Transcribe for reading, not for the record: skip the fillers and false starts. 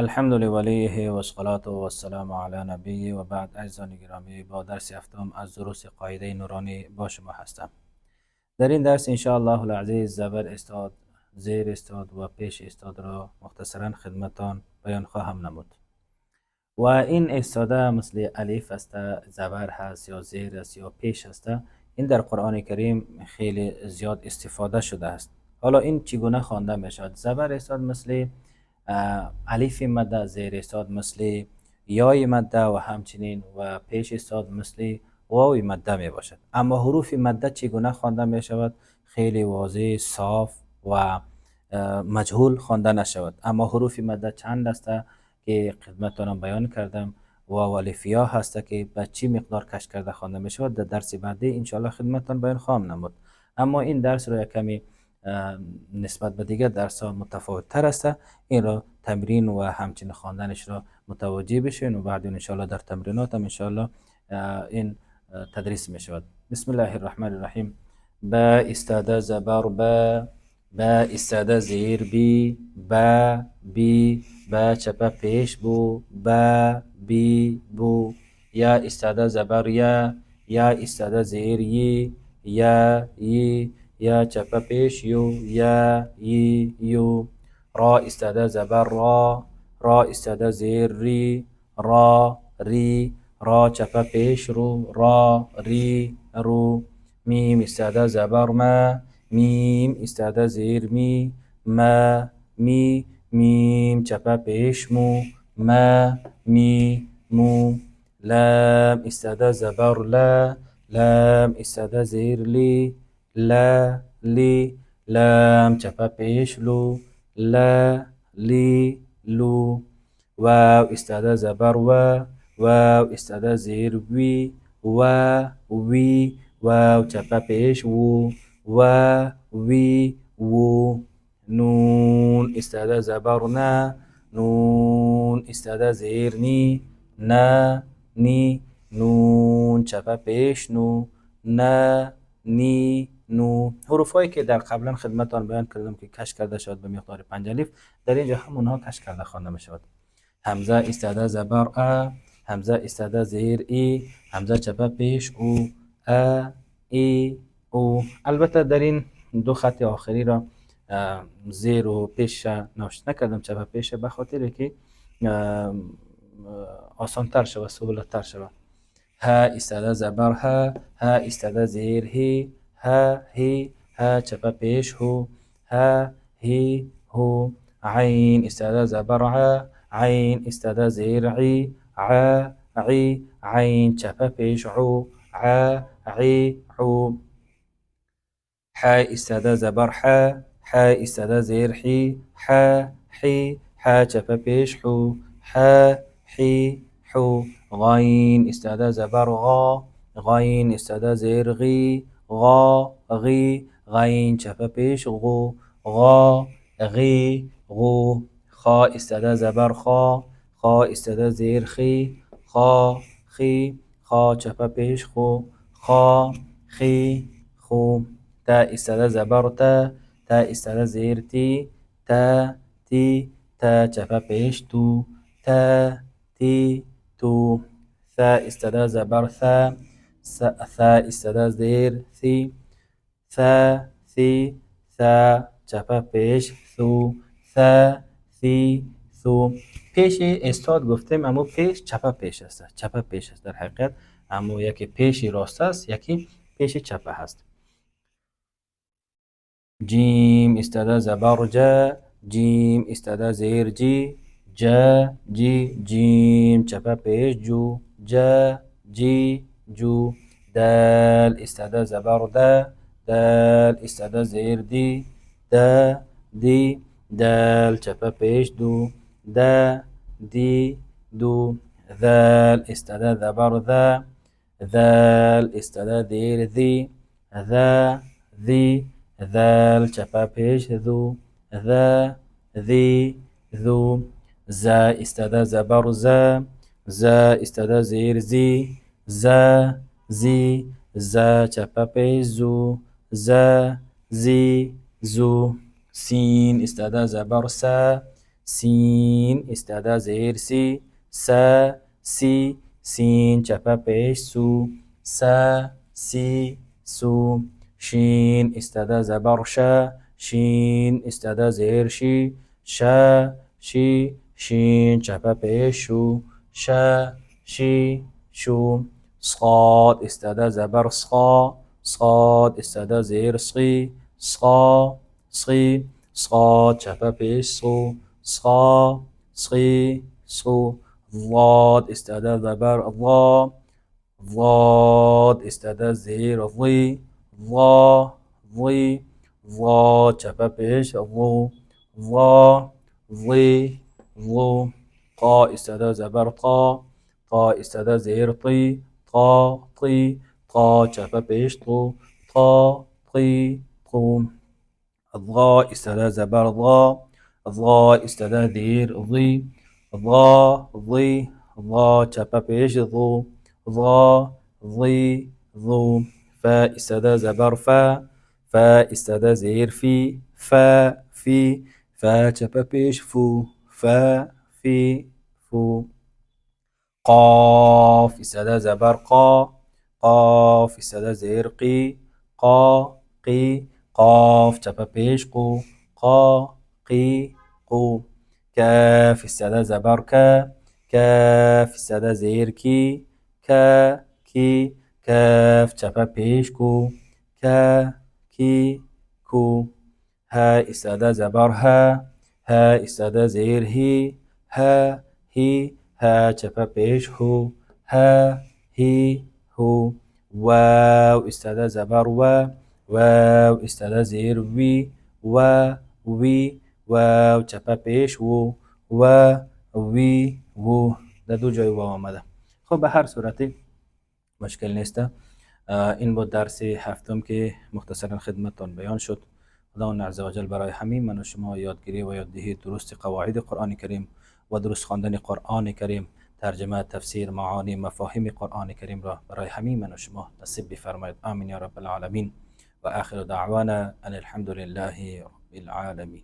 الحمد لولیه و الصلاة و السلام علی نبی و بعد. عزیزان گرامی، با درس هفتم از دروس قاعده نورانی با شما هستم. در این درس ان شاء الله العزیز زبر استاد، زیر استاد و پیش استاد را مختصرا خدمتان بیان خواهم نمود. و این استاده مثل الف است، زبر هست یا زیر است یا پیش است. این در قرآن کریم خیلی زیاد استفاده شده است. حالا این چگونه خوانده می شود؟ زبر استاد مثل الف مده، زیر استاد مثل یای مده و همچنین و پیش استاد مثل واو مده می باشد. اما حروف مده چگونه خوانده می شود؟ خیلی واضح، صاف و مجهول خوانده نشود. اما حروف مده چند است که خدمتتان بیان کردم و الفیا هست که به چی مقدار کش کرده خوانده می شود. در درس بعدی ان شاء الله خدمتتان بیان خواهم نمود. اما این درس رو یک کمی نسبت به دیگر درس ها متفاوت تر است. این را تمرین و همچنین خواندنش را متوجه بشین و بعد ان شاء الله در تمرینات هم ان شاء الله این تدریس می شود. بسم الله الرحمن الرحیم. با استاده زبر با استاده زیر بی بی با چپه پیش بو بی بو. یا استاده زبر یا استاده زیر یی یا چپه پیش یو. را استاده زبر را استاده زیر ری را چپه پیش رو. میم استاده زبر میم استاده زیر میم چپه پیش مو. لام استاده زبر لام استاده زیر لی لام چپه پیش لو لو. واو استاده زبر واو استاده زیر وی واو چپه پیش وو. نون استاده زبر نون استاده زیر نی نون چپه پیش نو نو. حروف هایی که در قبلا خدمتان بیان کردم که کش کرده شد به مقدار 5 الف، در اینجا همونها کش کرده خوانده می شود. همزه استاده زبر همزه استاده زیر همزه چپه پیش او. البته در این دو خط آخری را زیر و پیش نوشته نکردم، چپه پیش، به خاطر که آسان تر شود، سهولت تر شود. ها استاده زبر ها استاده زیر هی چپه پیش هو عین استاده زبر عین استاده زیر عین چپه پیش عو ح استاده زبر ح استاده زیر حی چپه پیش حو غین استاده زبر غین استاده زیر غی غین چپه پیش غو خا استاده زبر خا استاده زیر خی خا چپه پیش خو تا استاده زبر تا استاده زیر تی تا چپه پیش تو ثا استاده زبر ثا استاده زیر ثا چپه پیش ثو پیش استاد گفتیم، اما پیش چپه پیش است. در حقیقت اما یکی پیش راست است، یکی پیش چپه هست. جیم استاده زبر جیم استاده زیر جی جیم چپه پیش جو. دال استاده زبر دال استاده زیر دی دال چپه پیش دو ذال استاده زبر ذال استاده زیر ذی ذال چپه پیش ذو. زا استاده زبر زا استاده زیر زی چپه پیش زو. سین استاده زبر سین استعدا زیر سی سی سین چپا پیش سو سی سو شین استعدا زبر شین استعدا زیر شی شین چپا پیش شو شی شو صاد استعدا زبر صاد استعدا زیر صغي صاد چپا پیش صغي ضاد استعدا زبر ضاد استعدا زیر ضي ضاد چپا پیش ضو طا استعدا زبر طا استعدا زیر طا چپا پیش طو الضاء استعدا زبر ضاء استعدا زیر ضا چپا پیش ضو فا استعدا زبر فا استعدا زیر فا چپا پیش فو قاف استعدا زبر قاف استعدا زیر قی قاف چپا پیش قو كاف استعدا زبر كاف استعدا زیر کی كاف چپا پیش کو ها استعدا زبر ها استعدا زیر هی ها چپا پیش هو واو استعدا زبر واو استعدا زیر واو چپا پیش و در دو جای واو آمده. خب به هر صورتی مشکل نیست. این بود درس هفتم که مختصرا خدمتتان بیان شد. خداوند عزوجل برای همه من و شما یادگیری و یاددهی درست قواعد قرآن کریم و درست خواندن قرآن کریم، ترجمه، تفسیر، معانی، مفاهیم قرآن کریم را برای همه من و شما نصیب بفرمایید. آمین یا رب العالمین. و آخر دعوانا ان الحمد لله رب العالمین.